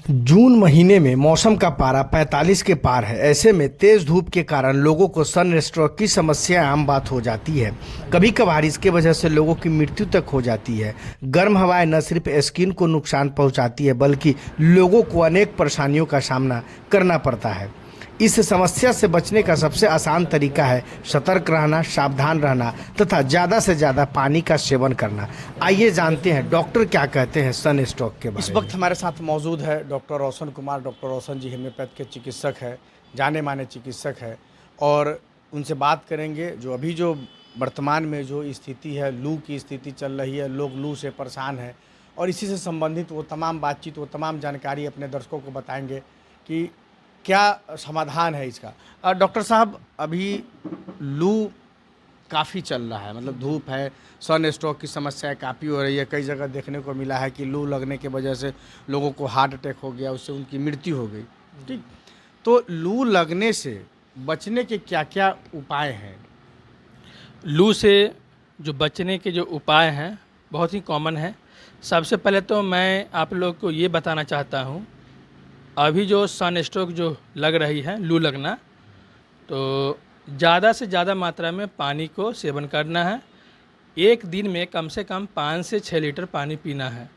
जून महीने में मौसम का पारा 45 के पार है। ऐसे में तेज धूप के कारण लोगों को सन स्ट्रोक की समस्या आम बात हो जाती है। कभी कभार इसके वजह से लोगों की मृत्यु तक हो जाती है। गर्म हवाएं न सिर्फ स्किन को नुकसान पहुंचाती है बल्कि लोगों को अनेक परेशानियों का सामना करना पड़ता है। इस समस्या से बचने का सबसे आसान तरीका है सतर्क रहना, सावधान रहना तथा ज़्यादा से ज़्यादा पानी का सेवन करना। आइए जानते हैं डॉक्टर क्या कहते हैं सन स्ट्रोक के बारे में। इस वक्त हमारे साथ मौजूद है डॉक्टर रोशन कुमार। डॉक्टर रोशन जी होम्योपैथ के चिकित्सक है, जाने माने चिकित्सक है, और उनसे बात करेंगे जो अभी जो वर्तमान में जो स्थिति है, लू की स्थिति चल रही है, लोग लू से परेशान हैं, और इसी से संबंधित वो तमाम बातचीत, वो तमाम जानकारी अपने दर्शकों को बताएंगे कि क्या समाधान है इसका। डॉक्टर साहब, अभी लू काफ़ी चल रहा है, मतलब धूप है, सन स्ट्रोक की समस्या काफ़ी हो रही है। कई जगह देखने को मिला है कि लू लगने की वजह से लोगों को हार्ट अटैक हो गया, उससे उनकी मृत्यु हो गई। ठीक, तो लू लगने से बचने के क्या क्या उपाय हैं? लू से जो बचने के जो उपाय हैं बहुत ही कॉमन है। सबसे पहले तो मैं आप लोग को ये बताना चाहता हूँ, अभी जो सन स्ट्रोक जो लग रही है, लू लगना, तो ज़्यादा से ज़्यादा मात्रा में पानी को सेवन करना है। एक दिन में कम से कम 5 से 6 लीटर पानी पीना है।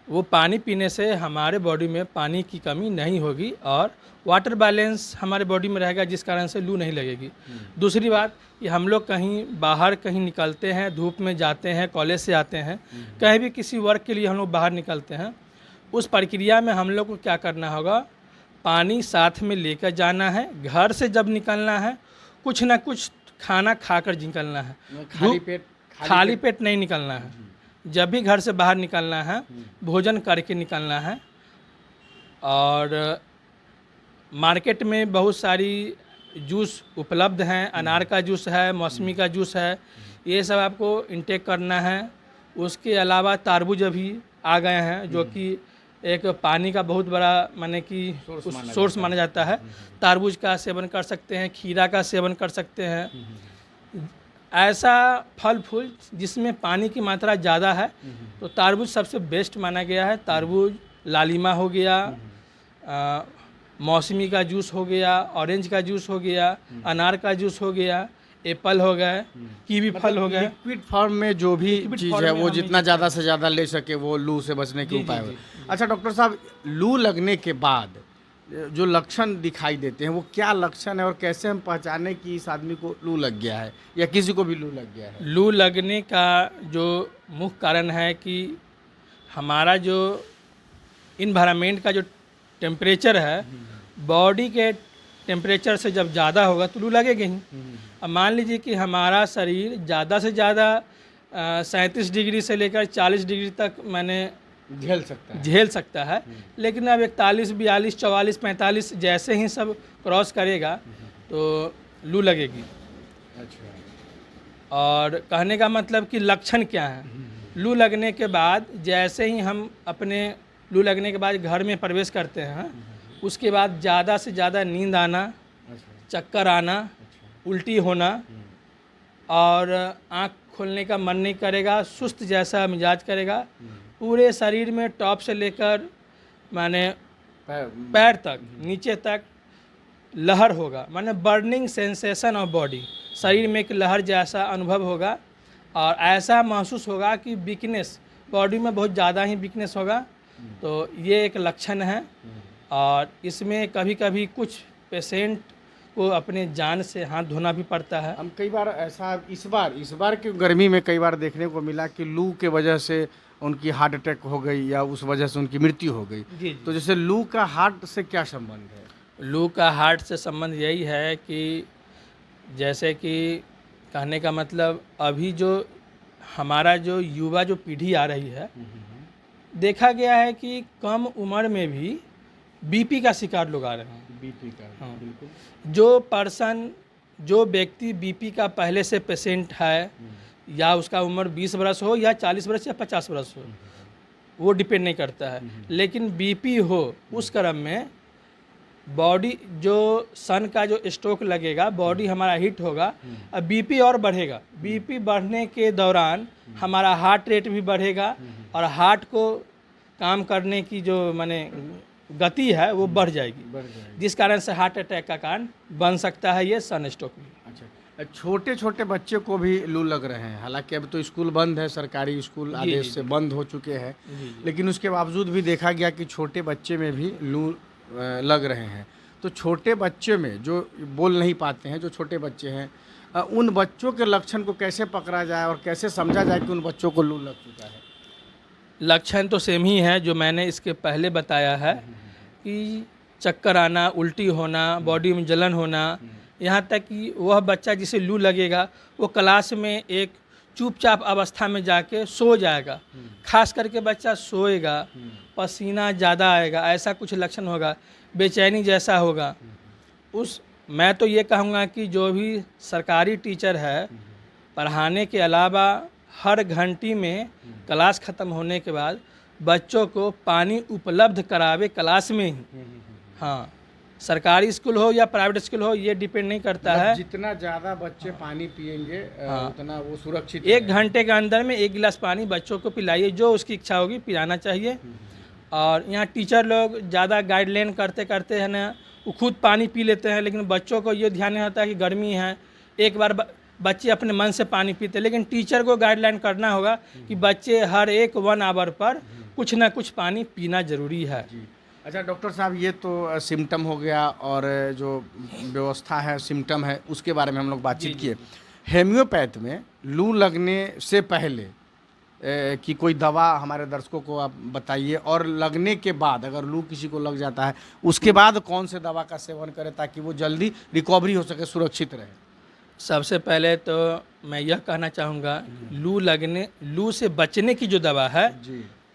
वो पानी पीने से हमारे बॉडी में पानी की कमी नहीं होगी और वाटर बैलेंस हमारे बॉडी में रहेगा, जिस कारण से लू नहीं लगेगी। दूसरी बात कि हम लोग कहीं बाहर कहीं निकलते हैं, धूप में जाते हैं, कॉलेज से आते हैं, कहीं भी किसी वर्क के लिए हम लोग बाहर निकलते हैं, उस प्रक्रिया में हम लोग को क्या करना होगा, पानी साथ में लेकर जाना है। घर से जब निकलना है कुछ ना कुछ खाना खाकर निकलना है, खाली पेट नहीं निकलना है। जब भी घर से बाहर निकलना है भोजन करके निकलना है। और मार्केट में बहुत सारी जूस उपलब्ध हैं, अनार का जूस है, मौसमी का जूस है, ये सब आपको इंटेक करना है। उसके अलावा तारबूज अभी आ गए हैं जो कि एक पानी का बहुत बड़ा माने कि सोर्स माना जाता है। तारबूज का सेवन कर सकते हैं, खीरा का सेवन कर सकते हैं। ऐसा फल फूल जिसमें पानी की मात्रा ज़्यादा है तो तारबूज सबसे बेस्ट माना गया है। तारबूज, लालिमा हो गया, मौसमी का जूस हो गया, ऑरेंज का जूस हो गया, अनार का जूस हो गया, एप्पल हो गए, कीवी फल हो गए। लिक्विड फॉर्म में जो भी चीज़ है वो जितना ज़्यादा से ज़्यादा ले सके वो लू से बचने के उपाय हो। अच्छा डॉक्टर साहब, लू लगने के बाद जो लक्षण दिखाई देते हैं वो क्या लक्षण है, और कैसे हम पहचाने कि इस आदमी को लू लग गया है या किसी को भी लू लग गया है? लू लगने का जो मुख्य कारण है कि हमारा जो इन्वायरमेंट का जो टेम्परेचर है, बॉडी के टेम्परेचर से जब ज़्यादा होगा तो लू लगेगा ही। अब मान लीजिए कि हमारा शरीर ज़्यादा से ज़्यादा 37 डिग्री से लेकर 40 डिग्री तक मैंने झेल सकता है, लेकिन अब 41, 42, 44, 45 जैसे ही सब क्रॉस करेगा तो लू लगेगी। अच्छा। और कहने का मतलब कि लक्षण क्या है, लू लगने के बाद जैसे ही हम अपने लू लगने के बाद घर में प्रवेश करते हैं, उसके बाद ज़्यादा से ज़्यादा नींद आना, चक्कर आना, उल्टी होना, और आँख खोलने का मन नहीं करेगा, सुस्त जैसा मिजाज करेगा, पूरे शरीर में टॉप से लेकर माने पैर तक, नीचे तक लहर होगा, माने बर्निंग सेंसेशन ऑफ बॉडी, शरीर में एक लहर जैसा अनुभव होगा। और ऐसा महसूस होगा कि वीकनेस, बॉडी में बहुत ज़्यादा ही वीकनेस होगा। तो ये एक लक्षण है। और इसमें कभी कभी कुछ पेशेंट को अपने जान से हाथ धोना भी पड़ता है। हम कई बार ऐसा इस बार की गर्मी में कई बार देखने को मिला कि लू के वजह से उनकी हार्ट अटैक हो गई या उस वजह से उनकी मृत्यु हो गई। जी। तो जैसे लू का हार्ट से क्या संबंध है? लू का हार्ट से संबंध यही है कि जैसे कि कहने का मतलब अभी जो हमारा जो युवा जो पीढ़ी आ रही है, देखा गया है कि कम उम्र में भी बीपी का शिकार लोग आ रहे हैं। बीपी का? हाँ। बिल्कुल। जो व्यक्ति बीपी का पहले से पेशेंट है, या उसका उम्र 20 बरस हो या 40 बरस या 50 बरस हो, वो डिपेंड नहीं करता है, लेकिन बीपी हो उस क्रम में बॉडी जो सन का जो स्ट्रोक लगेगा, बॉडी हमारा हिट होगा, अब बीपी और बढ़ेगा। बीपी बढ़ने के दौरान हमारा हार्ट रेट भी बढ़ेगा और हार्ट को काम करने की जो माने गति है वो बढ़ जाएगी, जिस कारण से हार्ट अटैक का कारण बन सकता है ये सनस्ट्रोक भी। अच्छा, छोटे छोटे बच्चे को भी लू लग रहे हैं, हालांकि अब तो स्कूल बंद है, सरकारी स्कूल आदेश से बंद हो चुके हैं, लेकिन उसके बावजूद भी देखा गया कि छोटे बच्चे में भी लू लग रहे हैं। तो छोटे बच्चे में जो बोल नहीं पाते हैं, जो छोटे बच्चे हैं, उन बच्चों के लक्षण को कैसे पकड़ा जाए और कैसे समझा जाए कि उन बच्चों को लू लग चुका है? लक्षण तो सेम ही है जो मैंने इसके पहले बताया है कि चक्कर आना, उल्टी होना, बॉडी में जलन होना, यहाँ तक कि वह बच्चा जिसे लू लगेगा वो क्लास में एक चुपचाप अवस्था में जाके सो जाएगा, खास करके बच्चा सोएगा, पसीना ज़्यादा आएगा, ऐसा कुछ लक्षण होगा, बेचैनी जैसा होगा। मैं तो ये कहूँगा कि जो भी सरकारी टीचर है, पढ़ाने के अलावा हर घंटी में क्लास ख़त्म होने के बाद बच्चों को पानी उपलब्ध करावे क्लास में ही। हाँ, सरकारी स्कूल हो या प्राइवेट स्कूल हो ये डिपेंड नहीं करता है। जितना ज़्यादा बच्चे पानी पिएंगे उतना वो सुरक्षित। 1 घंटे के अंदर में 1 गिलास पानी बच्चों को पिलाइए, जो उसकी इच्छा होगी पिलाना चाहिए। और यहाँ टीचर लोग ज़्यादा गाइडलाइन करते करते है ना, वो खुद पानी पी लेते हैं, लेकिन बच्चों को ये ध्यान नहीं होता है कि गर्मी है। एक बार बच्चे अपने मन से पानी पीते, लेकिन टीचर को गाइडलाइन करना होगा कि बच्चे हर 1 आवर पर कुछ ना कुछ पानी पीना ज़रूरी है। अच्छा डॉक्टर साहब, ये तो सिम्टम हो गया और जो व्यवस्था है सिम्टम है उसके बारे में हम लोग बातचीत किए। हेम्योपैथ में लू लगने से पहले कि कोई दवा हमारे दर्शकों को आप बताइए, और लगने के बाद अगर लू किसी को लग जाता है उसके बाद कौन से दवा का सेवन करें ताकि वो जल्दी रिकवरी हो सके, सुरक्षित रहे? सबसे पहले तो मैं यह कहना चाहूँगा, लू से बचने की जो दवा है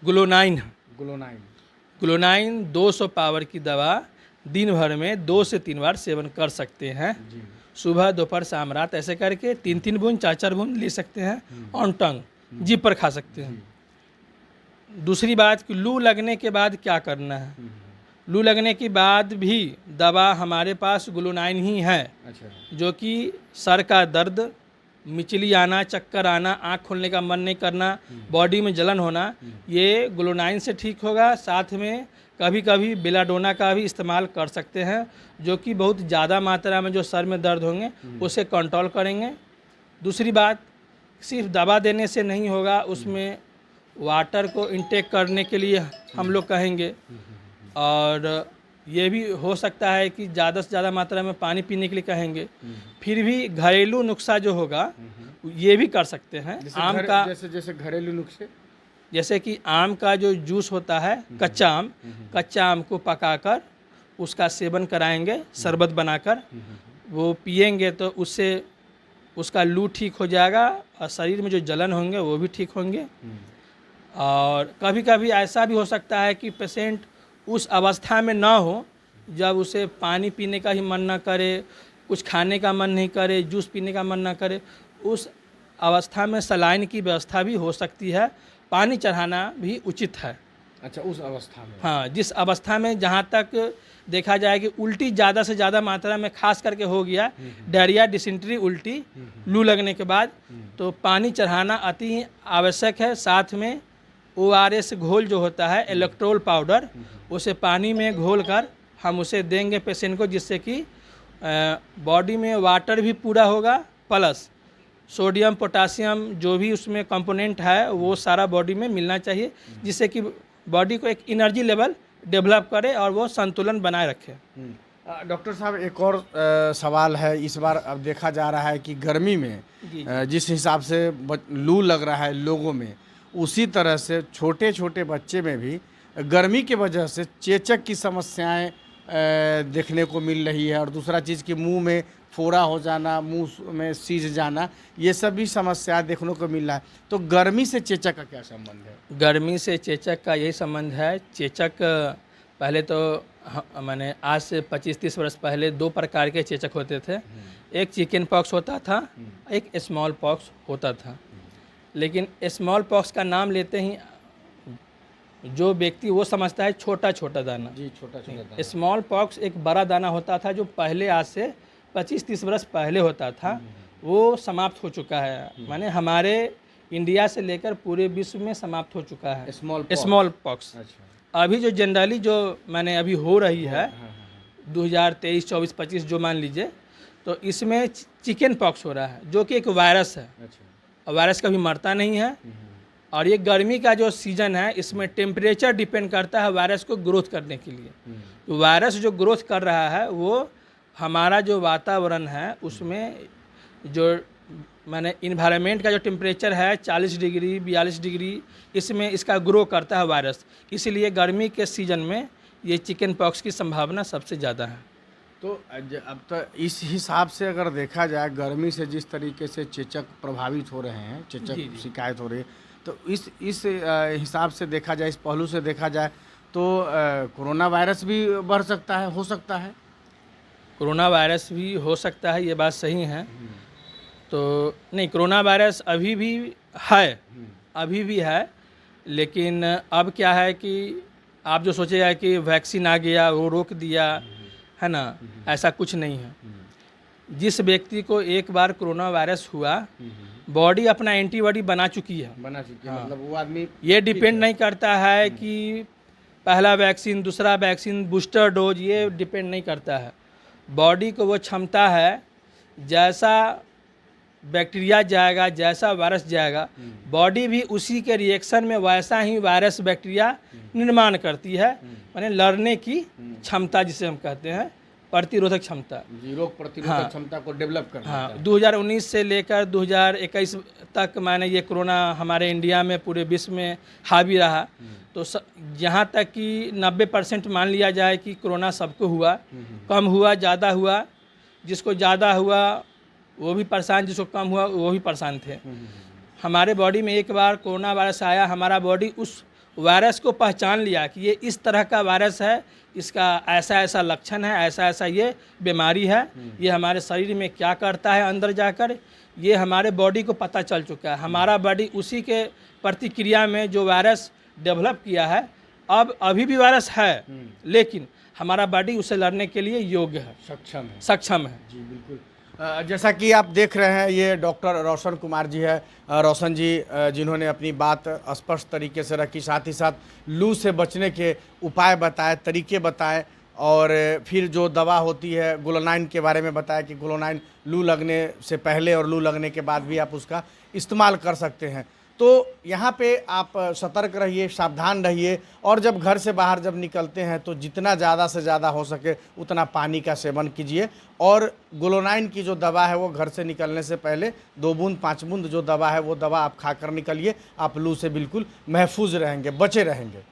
ग्लोनाइन है। ग्लोनाइन 200 पावर की दवा दिन भर में 2 से 3 बार सेवन कर सकते हैं। सुबह, दोपहर, शाम, रात, ऐसे करके 3-3 बूंद, 4-4 बूंद ले सकते हैं ऑन टंग, जीभ पर खा सकते हैं। दूसरी बात कि लू लगने के बाद क्या करना है। लू लगने के बाद भी दवा हमारे पास ग्लोनाइन ही है। जो कि सर का दर्द, मिचली आना, चक्कर आना, आँख खोलने का मन नहीं करना, बॉडी में जलन होना, ये ग्लोनाइन से ठीक होगा। साथ में कभी कभी बेलाडोना का भी इस्तेमाल कर सकते हैं, जो कि बहुत ज़्यादा मात्रा में जो सर में दर्द होंगे उसे कंट्रोल करेंगे। दूसरी बात, सिर्फ दवा देने से नहीं होगा, उसमें वाटर को इंटेक करने के लिए हम लोग कहेंगे। और ये भी हो सकता है कि ज़्यादा से ज़्यादा मात्रा में पानी पीने के लिए कहेंगे। फिर भी घरेलू नुस्खा जो होगा ये भी कर सकते हैं। आम का जैसे घरेलू नुस्खे, जैसे कि आम का जो जूस होता है, कच्चा आम को पकाकर उसका सेवन कराएंगे, शरबत बनाकर वो पिएंगे तो उससे उसका लू ठीक हो जाएगा और शरीर में जो जलन होंगे वो भी ठीक होंगे। और कभी कभी ऐसा भी हो सकता है कि पेशेंट उस अवस्था में ना हो जब उसे पानी पीने का ही मन ना करे, कुछ खाने का मन नहीं करे, जूस पीने का मन ना करे, उस अवस्था में सलाइन की व्यवस्था भी हो सकती है, पानी चढ़ाना भी उचित है। अच्छा, उस अवस्था में? हाँ, जिस अवस्था में जहाँ तक देखा जाए कि उल्टी ज़्यादा से ज़्यादा मात्रा में खास करके हो गया, डायरिया, डिसेंट्री, उल्टी लू लगने के बाद, तो पानी चढ़ाना अति आवश्यक है। साथ में ORS घोल जो होता है, इलेक्ट्रोल पाउडर, उसे पानी में घोल कर हम उसे देंगे पेशेंट को, जिससे कि बॉडी में वाटर भी पूरा होगा, प्लस सोडियम, पोटासियम जो भी उसमें कंपोनेंट है वो सारा बॉडी में मिलना चाहिए, जिससे कि बॉडी को एक एनर्जी लेवल डेवलप करे और वो संतुलन बनाए रखे। डॉक्टर साहब, एक और सवाल है। इस बार अब देखा जा रहा है कि गर्मी में जिस हिसाब से लू लग रहा है लोगों में, उसी तरह से छोटे छोटे बच्चे में भी गर्मी की वजह से चेचक की समस्याएं देखने को मिल रही है। और दूसरा चीज़ कि मुंह में फोड़ा हो जाना, मुंह में सीज जाना, ये सब भी समस्या देखने को मिल रहा है। तो गर्मी से चेचक का क्या संबंध है? गर्मी से चेचक का यही संबंध है। चेचक पहले तो मैंने आज से 25-30 वर्ष पहले 2 प्रकार के चेचक होते थे। एक चिकन पॉक्स होता था, एक स्मॉल पॉक्स होता था। लेकिन स्मॉल पॉक्स का नाम लेते ही जो व्यक्ति वो समझता है छोटा छोटा दाना। जी, छोटा दाना। स्मॉल पॉक्स एक बड़ा दाना होता था जो पहले आज से 25-30 वर्ष पहले होता था, वो समाप्त हो चुका है। माने हमारे इंडिया से लेकर पूरे विश्व में समाप्त हो चुका है स्मॉल पॉक्स। अभी जो जनरली जो मैंने अभी हो रही है 2023, 24, 25 जो मान लीजिए, तो इसमें चिकन पॉक्स हो रहा है जो कि एक वायरस है। और वायरस कभी मरता नहीं है। और ये गर्मी का जो सीज़न है इसमें टेम्परेचर डिपेंड करता है वायरस को ग्रोथ करने के लिए। तो वायरस जो ग्रोथ कर रहा है वो हमारा जो वातावरण है उसमें जो माने इन्वायरमेंट का जो टेम्परेचर है 40 डिग्री 42 डिग्री, इसमें इसका ग्रो करता है वायरस। इसलिए गर्मी के सीज़न में ये चिकन पॉक्स की संभावना सबसे ज़्यादा है। तो अब तो इस हिसाब से अगर देखा जाए गर्मी से जिस तरीके से चेचक प्रभावित हो रहे हैं, चेचक जी, जी। शिकायत हो रही है, तो इस हिसाब से देखा जाए, इस पहलू से देखा जाए तो कोरोना वायरस भी बढ़ सकता है, हो सकता है। कोरोना वायरस भी हो सकता है, ये बात सही है। तो नहीं, कोरोना वायरस अभी भी है, लेकिन अब क्या है कि आप जो सोचेगा कि वैक्सीन आ गया वो रोक दिया है ना, ऐसा कुछ नहीं है। जिस व्यक्ति को एक बार कोरोना वायरस हुआ, बॉडी अपना एंटीबॉडी बना चुकी है। मतलब वो आदमी ये डिपेंड नहीं करता है कि पहला वैक्सीन, दूसरा वैक्सीन, बूस्टर डोज, ये डिपेंड नहीं करता है। बॉडी को वो क्षमता है, जैसा बैक्टीरिया जाएगा, जैसा वायरस जाएगा, बॉडी भी उसी के रिएक्शन में वैसा ही वायरस बैक्टीरिया निर्माण करती है। माने लड़ने की क्षमता जिसे हम कहते हैं, प्रतिरोधक क्षमता, रोग प्रतिरोधक क्षमता को डेवलप करना। हाँ, 2019 से लेकर 2021 तक माने ये कोरोना हमारे इंडिया में पूरे विश्व में हावी रहा। तो यहाँ तक कि 90% मान लिया जाए कि कोरोना सबको हुआ, कम हुआ, ज़्यादा हुआ। जिसको ज़्यादा हुआ वो भी परेशान, जिसको कम हुआ वो भी परेशान थे। हमारे बॉडी में एक बार कोरोना वायरस आया, हमारा बॉडी उस वायरस को पहचान लिया कि ये इस तरह का वायरस है, इसका ऐसा ऐसा लक्षण है, ऐसा ऐसा ये बीमारी है, ये हमारे शरीर में क्या करता है अंदर जाकर, ये हमारे बॉडी को पता चल चुका है। हमारा बॉडी उसी के प्रतिक्रिया में जो वायरस डेवलप किया है, अब अभी भी वायरस है, लेकिन हमारा बॉडी उसे लड़ने के लिए योग्य है, सक्षम है। जी बिल्कुल। जैसा कि आप देख रहे हैं, ये डॉक्टर रोशन कुमार जी है। रोशन जी जिन्होंने अपनी बात स्पष्ट तरीके से रखी, साथ ही साथ लू से बचने के उपाय बताए, तरीके बताए, और फिर जो दवा होती है ग्लोनाइन के बारे में बताया कि ग्लोनाइन लू लगने से पहले और लू लगने के बाद भी आप उसका इस्तेमाल कर सकते हैं। तो यहाँ पे आप सतर्क रहिए, सावधान रहिए, और जब घर से बाहर जब निकलते हैं तो जितना ज़्यादा से ज़्यादा हो सके उतना पानी का सेवन कीजिए। और ग्लोनाइन की जो दवा है वो घर से निकलने से पहले 2 बूंद 5 बूंद जो दवा है वो दवा आप खाकर निकलिए। आप लू से बिल्कुल महफूज रहेंगे, बचे रहेंगे।